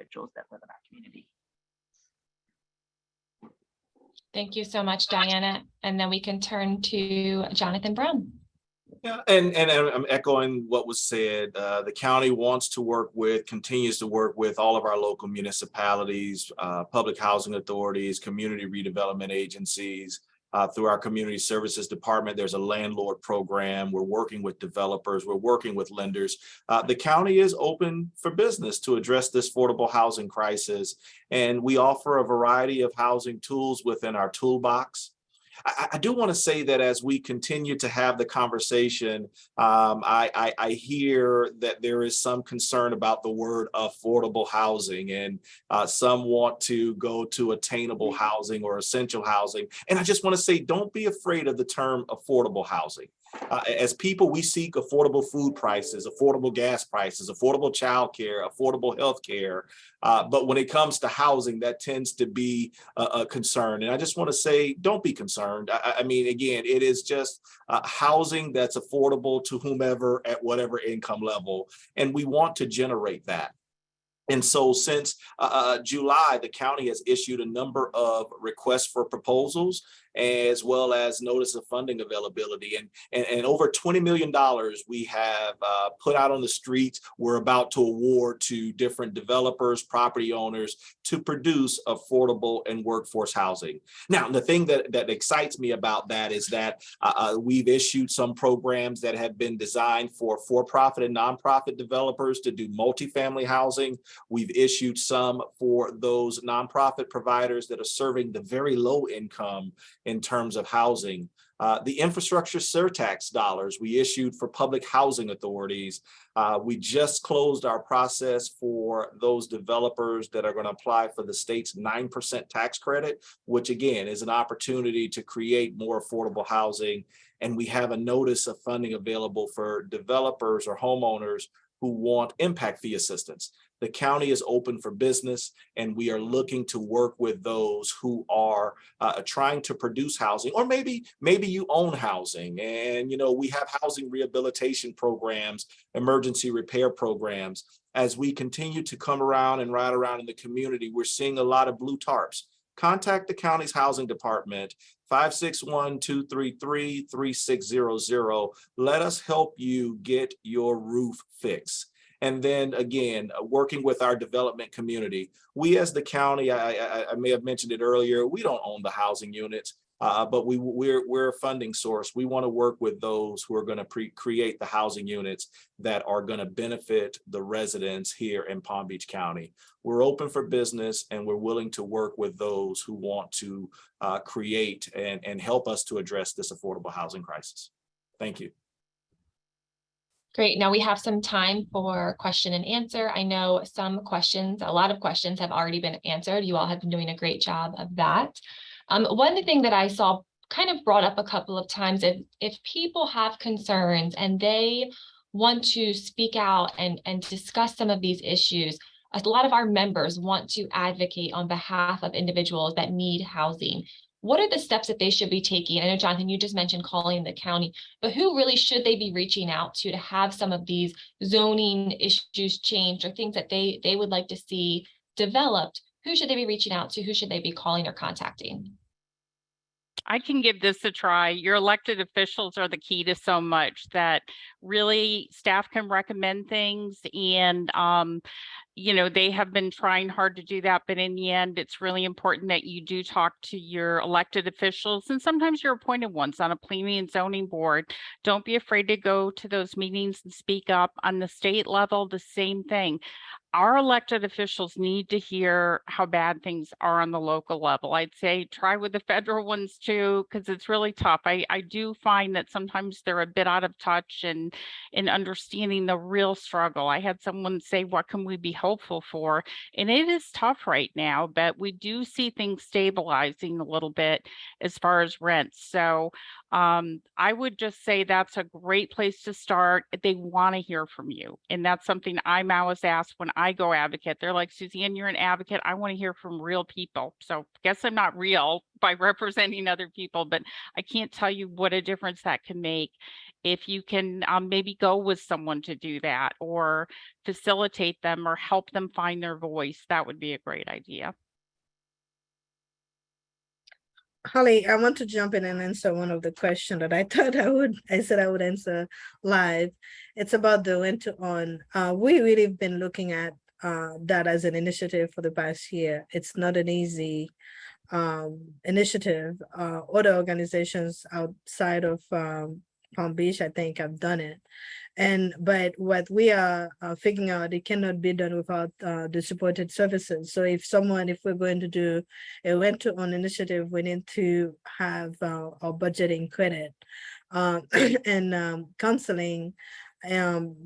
individuals that live in our community. Thank you so much, Diana. And then we can turn to Jonathan Brown. Yeah, and I'm echoing what was said. The county wants to work with, continues to work with all of our local municipalities, public housing authorities, community redevelopment agencies. Through our community services department, there's a landlord program. We're working with developers. We're working with lenders. The county is open for business to address this affordable housing crisis. And we offer a variety of housing tools within our toolbox. I do want to say that as we continue to have the conversation, I hear that there is some concern about the word affordable housing, and some want to go to attainable housing or essential housing. And I just want to say, don't be afraid of the term affordable housing. As people, we seek affordable food prices, affordable gas prices, affordable childcare, affordable health care. But when it comes to housing, that tends to be a concern. And I just want to say, don't be concerned. I mean, again, it is just housing that's affordable to whomever at whatever income level. And we want to generate that. And so since July, the county has issued a number of requests for proposals, as well as notice of funding availability. And over $20 million we have put out on the streets. We're about to award to different developers, property owners to produce affordable and workforce housing. Now, the thing that excites me about that is that we've issued some programs that have been designed for-profit and nonprofit developers to do multifamily housing. We've issued some for those nonprofit providers that are serving the very low income in terms of housing. The infrastructure surtax dollars we issued for public housing authorities. We just closed our process for those developers that are going to apply for the state's 9% tax credit, which again is an opportunity to create more affordable housing. And we have a notice of funding available for developers or homeowners who want impact fee assistance. The county is open for business, and we are looking to work with those who are trying to produce housing, or maybe you own housing, and we have housing rehabilitation programs, emergency repair programs. As we continue to come around and ride around in the community, we're seeing a lot of blue tarps. Contact the county's housing department, 561-233-3600. Let us help you get your roof fixed. And then again, working with our development community. We as the county, I may have mentioned it earlier, we don't own the housing units, but we're a funding source. We want to work with those who are going to create the housing units that are going to benefit the residents here in Palm Beach County. We're open for business, and we're willing to work with those who want to create and help us to address this affordable housing crisis. Thank you. Great. Now we have some time for question and answer. I know a lot of questions have already been answered. You all have been doing a great job of that. One thing that I saw kind of brought up a couple of times, if people have concerns and they want to speak out and discuss some of these issues, a lot of our members want to advocate on behalf of individuals that need housing. What are the steps that they should be taking? I know, Jonathan, you just mentioned calling the county, but who really should they be reaching out to have some of these zoning issues changed, or things that they would like to see developed? Who should they be reaching out to? Who should they be calling or contacting? I can give this a try. Your elected officials are the key to so much that really staff can recommend things, and they have been trying hard to do that, but in the end, it's really important that you do talk to your elected officials and sometimes your appointed ones on a planning and zoning board. Don't be afraid to go to those meetings and speak up. On the state level, the same thing. Our elected officials need to hear how bad things are on the local level. I'd say try with the federal ones too, because it's really tough. I do find that sometimes they're a bit out of touch in understanding the real struggle. I had someone say, what can we be hopeful for? And it is tough right now, but we do see things stabilizing a little bit as far as rents. So I would just say that's a great place to start. They want to hear from you. And that's something I'm always asked when I go advocate. They're like, Suzanne, you're an advocate. I want to hear from real people. So I guess I'm not real by representing other people, but I can't tell you what a difference that can make. if you can maybe go with someone to do that or facilitate them or help them find their voice, that would be a great idea. Holly, I want to jump in and answer one of the questions that I thought I said I would answer live. It's about the rent to own. We really have been looking at that as an initiative for the past year. It's not an easy initiative. Other organizations outside of Palm Beach, I think, have done it. But what we are figuring out, it cannot be done without the supported services. So if we're going to do a rent to own initiative, we need to have our budgeting credit and counseling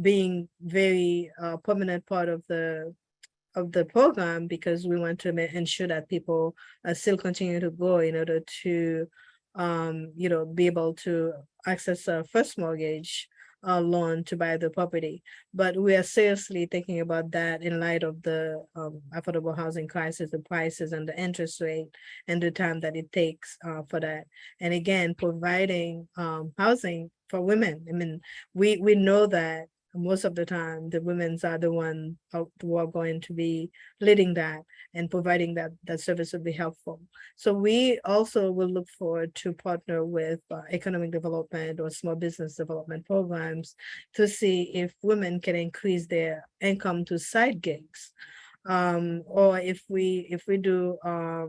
being very prominent part of the program, because we want to ensure that people still continue to go in order to be able to access a first mortgage loan to buy the property. But we are seriously thinking about that in light of the affordable housing crisis, the prices and the interest rate and the time that it takes for that. And again, providing housing for women. I mean, we know that most of the time the women's are the one who are going to be leading that, and providing that service would be helpful. So we also will look forward to partner with economic development or small business development programs to see if women can increase their income to side gigs, or if we do a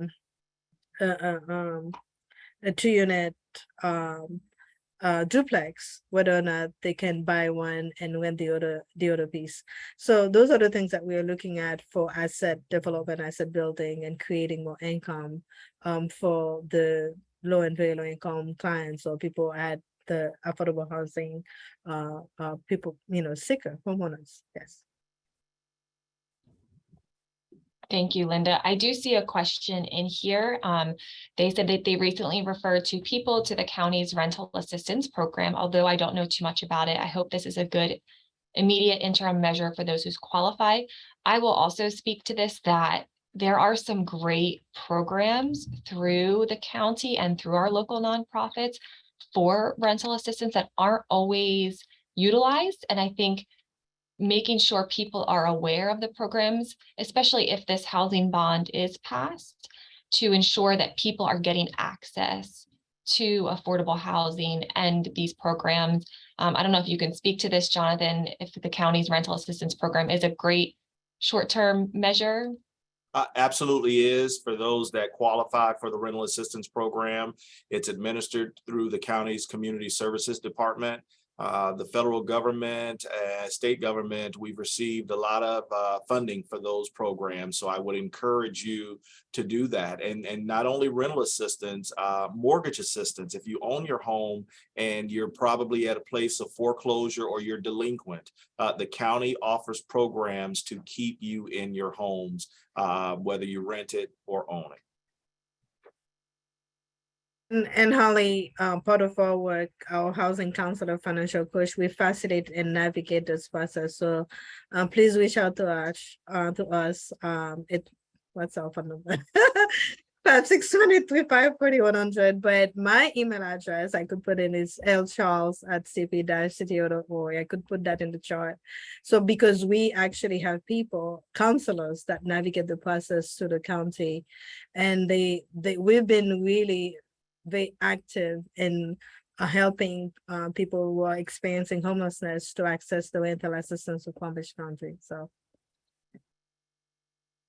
2-unit duplex, whether or not they can buy one and rent the other piece. So those are the things that we are looking at for asset development, asset building, and creating more income for the low and very low income clients or people at the affordable housing people, seeker homeowners. Yes. Thank you, Linda. I do see a question in here. They said that they recently referred two people to the county's rental assistance program. Although I don't know too much about it, I hope this is a good immediate interim measure for those who qualify. I will also speak to this, that there are some great programs through the county and through our local nonprofits for rental assistance that aren't always utilized. And I think making sure people are aware of the programs, especially if this housing bond is passed, to ensure that people are getting access to affordable housing and these programs. I don't know if you can speak to this, Jonathan, if the county's rental assistance program is a great short-term measure. Absolutely is. For those that qualify for the rental assistance program, it's administered through the county's community services department. The federal government, state government, we've received a lot of funding for those programs. So I would encourage you to do that. And not only rental assistance, mortgage assistance. If you own your home and you're probably at a place of foreclosure or you're delinquent, the county offers programs to keep you in your homes, whether you rent it or own it. And Holly, part of our work, our housing counselor, financial coach, we facilitate and navigate this process. So please reach out to us. What's our phone number? 562-353-4100. But my email address I could put in is lcharles@cp-cto.org. I could put that in the chart. So because we actually have counselors that navigate the process to the county, and we've been really very active in helping people who are experiencing homelessness to access the rental assistance of Palm Beach County. So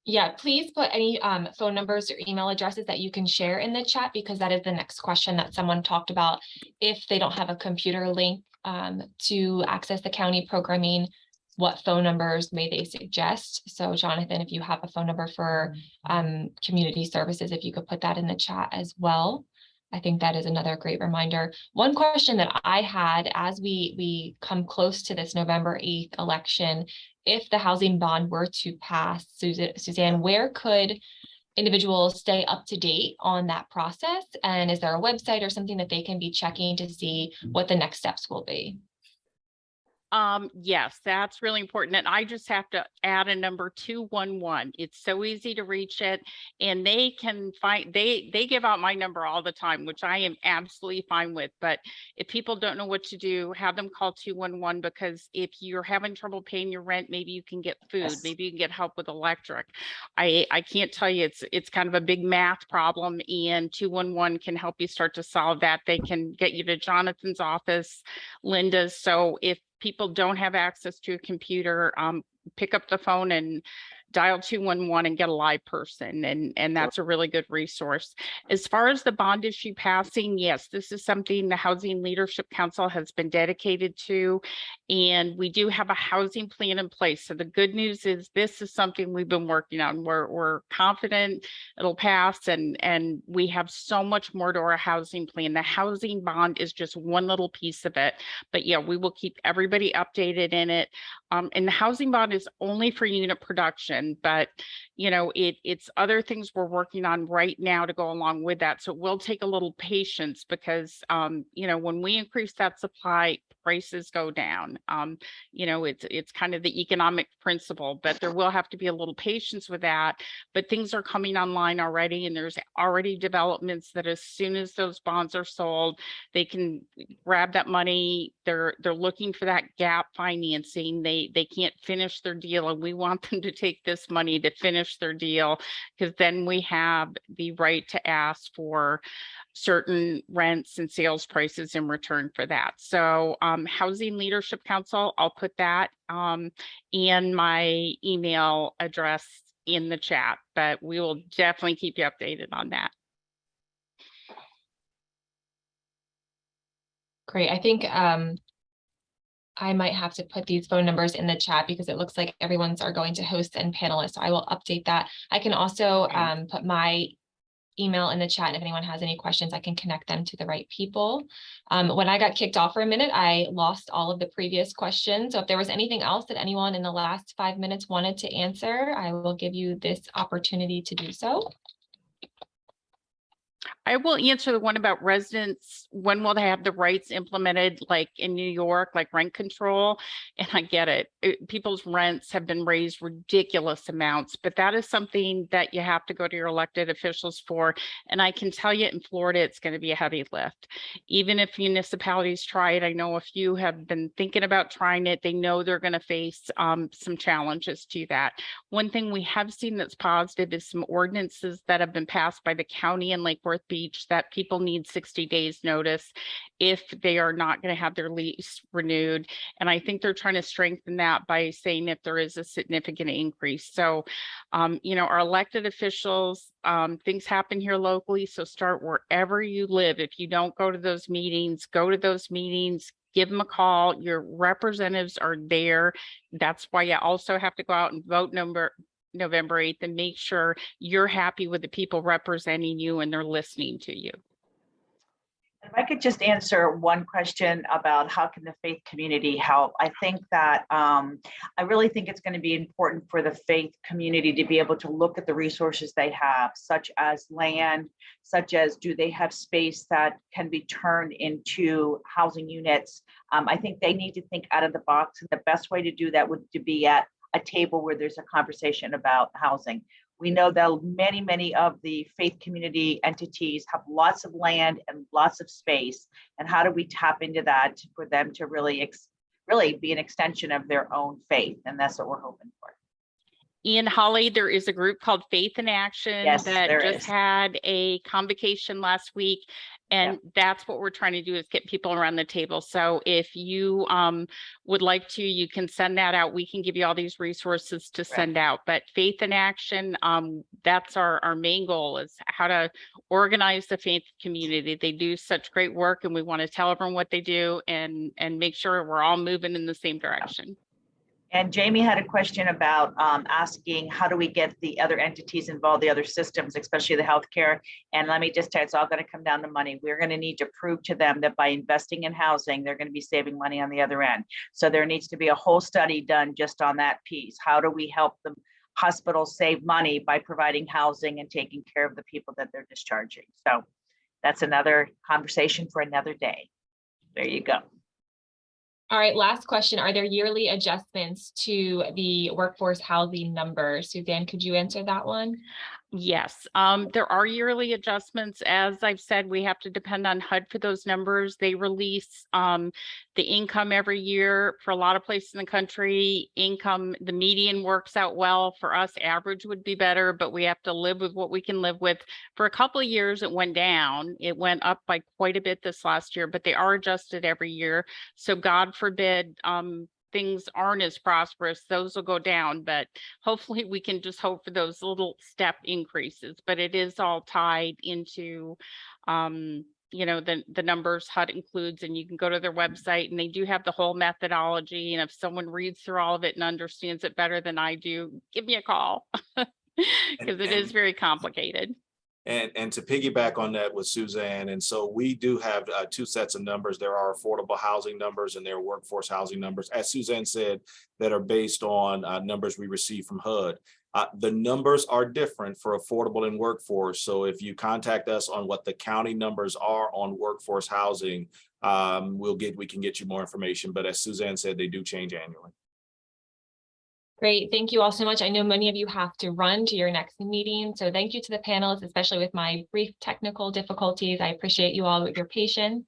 yeah, please put any phone numbers or email addresses that you can share in the chat, because that is the next question that someone talked about. If they don't have a computer link to access the county programming, what phone numbers may they suggest? So Jonathan, if you have a phone number for community services, if you could put that in the chat as well. I think that is another great reminder. One question that I had as we come close to this November 8th election, if the housing bond were to pass, Suzanne, where could individuals stay up to date on that process? And is there a website or something that they can be checking to see what the next steps will be? Yes, that's really important. And I just have to add a number 211. It's so easy to reach it, and they can find, they give out my number all the time, which I am absolutely fine with. But if people don't know what to do, have them call 211, because if you're having trouble paying your rent, maybe you can get food, Yes. maybe you can get help with electric. I can't tell you, it's kind of a big math problem, and 211 can help you start to solve that. They can get you to Jonathan's office, Linda's. So if people don't have access to a computer, pick up the phone and dial 211 and get a live person. And that's a really good resource. As far as the bond issue passing, yes, this is something the Housing Leadership Council has been dedicated to. And we do have a housing plan in place. So the good news is this is something we've been working on. We're confident it'll pass, and we have so much more to our housing plan. The housing bond is just one little piece of it. But yeah, we will keep everybody updated in it. And the housing bond is only for unit production, but you know, it's other things we're working on right now to go along with that. So it will take a little patience, because you know, when we increase that supply, prices go down. You know, it's kind of the economic principle, but there will have to be a little patience with that. But things are coming online already, and there's already developments that as soon as those bonds are sold, they can grab that money. They're looking for that gap financing. They can't finish their deal, and we want them to take this money to finish their deal, because then we have the right to ask for certain rents and sales prices in return for that. So Housing Leadership Council, I'll put that and my email address in the chat, but we will definitely keep you updated on that. Great. I think I might have to put these phone numbers in the chat, because it looks like everyone's are going to hosts and panelists. So I will update that. I can also put my email in the chat, and if anyone has any questions, I can connect them to the right people. When I got kicked off for a minute, I lost all of the previous questions. So if there was anything else that anyone in the last 5 minutes wanted to answer, I will give you this opportunity to do so. I will answer the one about residents. When will they have the rights implemented, like in New York, like rent control? And I get it. People's rents have been raised ridiculous amounts, but that is something that you have to go to your elected officials for. And I can tell you in Florida, it's going to be a heavy lift. Even if municipalities try it, I know a few have been thinking about trying it. They know they're going to face some challenges to that. One thing we have seen that's positive is some ordinances that have been passed by the county in Lake Worth Beach that people need 60 days notice if they are not going to have their lease renewed. And I think they're trying to strengthen that by saying if there is a significant increase. So, you know, our elected officials, things happen here locally. So start wherever you live. If you don't go to those meetings, go to those meetings. Give them a call. Your representatives are there. That's why you also have to go out and vote November 8th and make sure you're happy with the people representing you and they're listening to you. If I could just answer one question about how can the faith community help? I think that I really think it's going to be important for the faith community to be able to look at the resources they have, such as land, such as do they have space that can be turned into housing units. I think they need to think out of the box, and the best way to do that would to be at a table where there's a conversation about housing. We know that many of the faith community entities have lots of land and lots of space. And how do we tap into that for them to really be an extension of their own faith? And that's what we're hoping for. In Holly, there is a group called Faith in Action that just had a convocation last week. And that's what we're trying to do, is get people around the table. So if you would like to, you can send that out. We can give you all these resources to send out. But Faith in Action, that's our main goal, is how to organize the faith community. They do such great work, and we want to tell everyone what they do and make sure we're all moving in the same direction. And Jamie had a question about asking how do we get the other entities involved, the other systems, especially the healthcare. And let me just tell you, it's all going to come down to money. We're going to need to prove to them that by investing in housing, they're going to be saving money on the other end. So there needs to be a whole study done just on that piece. How do we help the hospitals save money by providing housing and taking care of the people that they're discharging? So that's another conversation for another day. There you go. All right, last question. Are there yearly adjustments to the workforce housing numbers? Suzanne, could you answer that one? Yes, there are yearly adjustments. As I've said, we have to depend on HUD for those numbers. They release the income every year. For a lot of places in the country, income, the median works out well. For us, average would be better, but we have to live with what we can live with. For a couple of years, it went down. It went up by quite a bit this last year, but they are adjusted every year. So God forbid, things aren't as prosperous, those will go down, but hopefully we can just hope for those little step increases. But it is all tied into the numbers HUD includes, and you can go to their website and they do have the whole methodology. And if someone reads through all of it and understands it better than I do, give me a call because it is very complicated. And to piggyback on that with Suzanne, and so we do have two sets of numbers. There are affordable housing numbers and there are workforce housing numbers, as Suzanne said, that are based on numbers we receive from HUD. The numbers are different for affordable and workforce. So if you contact us on what the county numbers are on workforce housing, we can get you more information. But as Suzanne said, they do change annually. Great. Thank you all so much. I know many of you have to run to your next meeting. So thank you to the panelists, especially with my brief technical difficulties. I appreciate you all with your patience.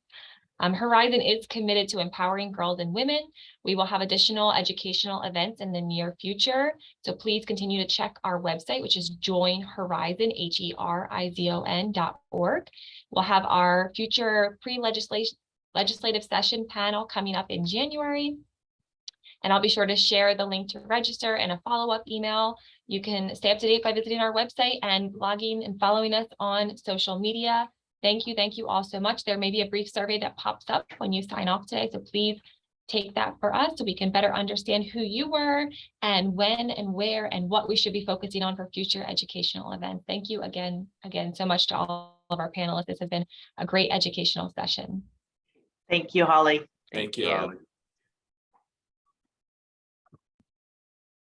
Herizon is committed to empowering girls and women. We will have additional educational events in the near future. So please continue to check our website, which is joinherizon, HERIZON.org. We'll have our future legislative session panel coming up in January. And I'll be sure to share the link to register and a follow-up email. You can stay up to date by visiting our website and logging and following us on social media. Thank you all so much. There may be a brief survey that pops up when you sign off today, so please take that for us so we can better understand who you were and when and where and what we should be focusing on for future educational events. Thank you again so much to all of our panelists. This has been a great educational session. Thank you, Holly. Thank you, Holly.